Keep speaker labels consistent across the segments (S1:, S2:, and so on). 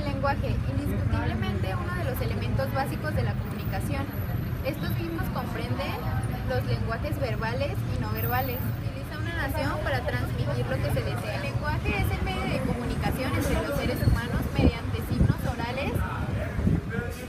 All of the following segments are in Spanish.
S1: lenguaje, indiscutiblemente uno de los elementos básicos de la comunicación. Estos mismos comprenden los lenguajes verbales y no verbales. Utiliza una nación para transmitir lo que se desea. El lenguaje es el medio de comunicación entre los seres humanos mediante signos orales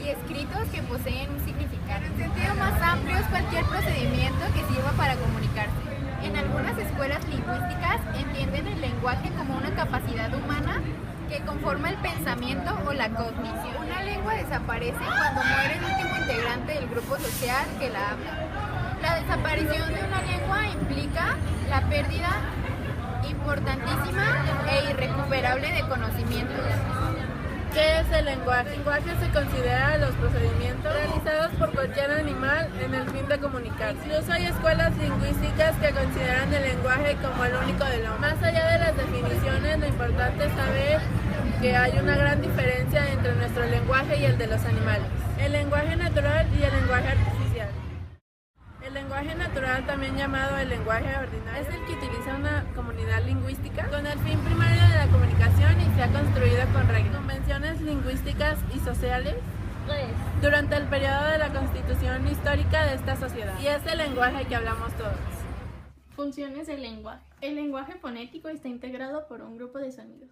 S1: y escritos que poseen un significado. En sentido más amplio es cualquier procedimiento que sirva para comunicarse. En algunas escuelas lingüísticas entienden el lenguaje como una capacidad humana que conforma el pensamiento o la cognición. Una lengua desaparece cuando muere el último integrante del grupo social que la habla. La desaparición de una lengua implica la pérdida importantísima e irrecuperable de conocimientos.
S2: ¿Qué es el lenguaje? El lenguaje se considera los procedimientos realizados por cualquier animal en el fin de comunicar. Incluso hay escuelas lingüísticas que consideran el lenguaje como el único del hombre. Más allá de las definiciones, lo importante es saber que hay una gran diferencia entre nuestro lenguaje y el de los animales. El lenguaje natural y el lenguaje artificial. El lenguaje natural, también llamado el lenguaje ordinario, es el que utiliza una comunidad lingüística con el fin primario de la comunicación y se ha construido con reglas, convenciones lingüísticas y sociales durante el periodo de la constitución histórica de esta sociedad. Y es el lenguaje que hablamos todos.
S3: Funciones del lenguaje. El lenguaje fonético está integrado por un grupo de sonidos.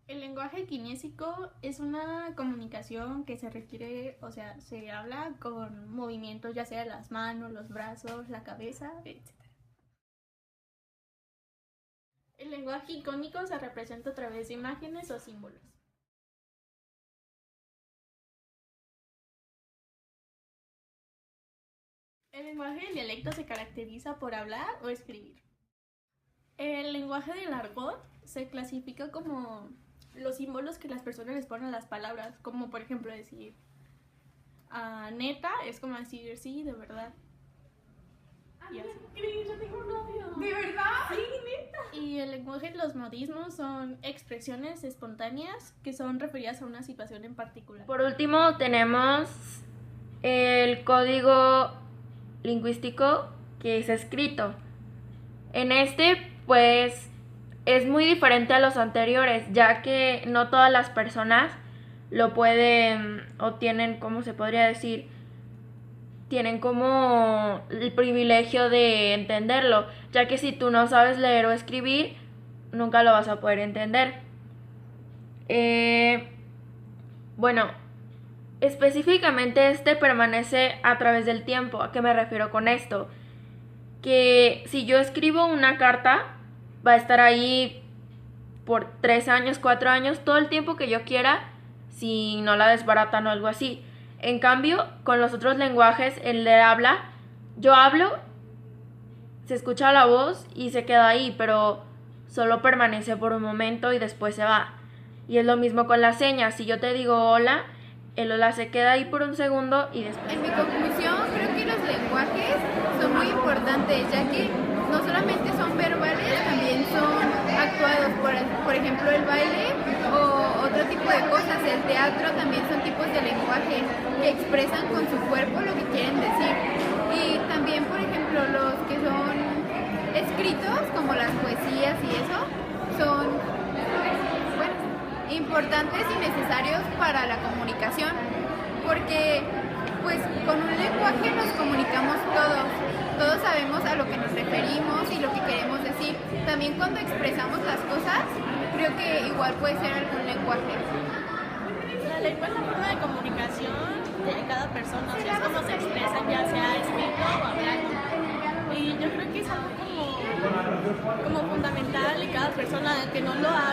S3: El lenguaje kinésico es una comunicación que se requiere, se habla con movimientos ya sea las manos, los brazos, la cabeza, etc. El lenguaje icónico se representa a través de imágenes o símbolos. El lenguaje del dialecto se caracteriza por hablar o escribir. El lenguaje del argot se clasifica como los símbolos que las personas les ponen a las palabras, como por ejemplo decir neta, es como decir sí, de verdad. Y así.
S2: Yo tengo un novio.
S1: ¿De verdad?
S3: Sí, neta. Y el lenguaje de los modismos son expresiones espontáneas que son referidas a una situación en particular.
S4: Por último tenemos el código lingüístico que es escrito. En este, pues, es muy diferente a los anteriores, ya que no todas las personas lo pueden o tienen, ¿cómo se podría decir? Tienen como el privilegio de entenderlo, ya que si tú no sabes leer o escribir, nunca lo vas a poder entender. Bueno, específicamente este permanece a través del tiempo. ¿A qué me refiero con esto? Que si yo escribo una carta, va a estar ahí por 3 años, 4 años, todo el tiempo que yo quiera, si no la desbaratan o algo así. En cambio, con los otros lenguajes, el de habla, yo hablo, se escucha la voz y se queda ahí, pero solo permanece por un momento y después se va. Y es lo mismo con las señas. Si yo te digo hola, el hola se queda ahí por un segundo y después...
S1: En mi conclusión, creo que los lenguajes son muy importantes, ya que no solamente son verbales, también son actuados, por ejemplo el baile o otro tipo de cosas. El teatro también son tipos de lenguaje que expresan con su cuerpo lo que quieren decir. Y también, por ejemplo, los que son escritos, como las poesías y eso, son importantes y necesarios para la comunicación, porque pues con un lenguaje nos comunicamos todos sabemos a lo que nos referimos y lo que queremos decir. También cuando expresamos las cosas, creo que igual puede ser algún lenguaje.
S2: La lengua es la forma de comunicación de cada persona, o sea, es como se expresan, ya sea escrito o hablando. Y yo creo que es algo como fundamental de cada persona, que no lo ha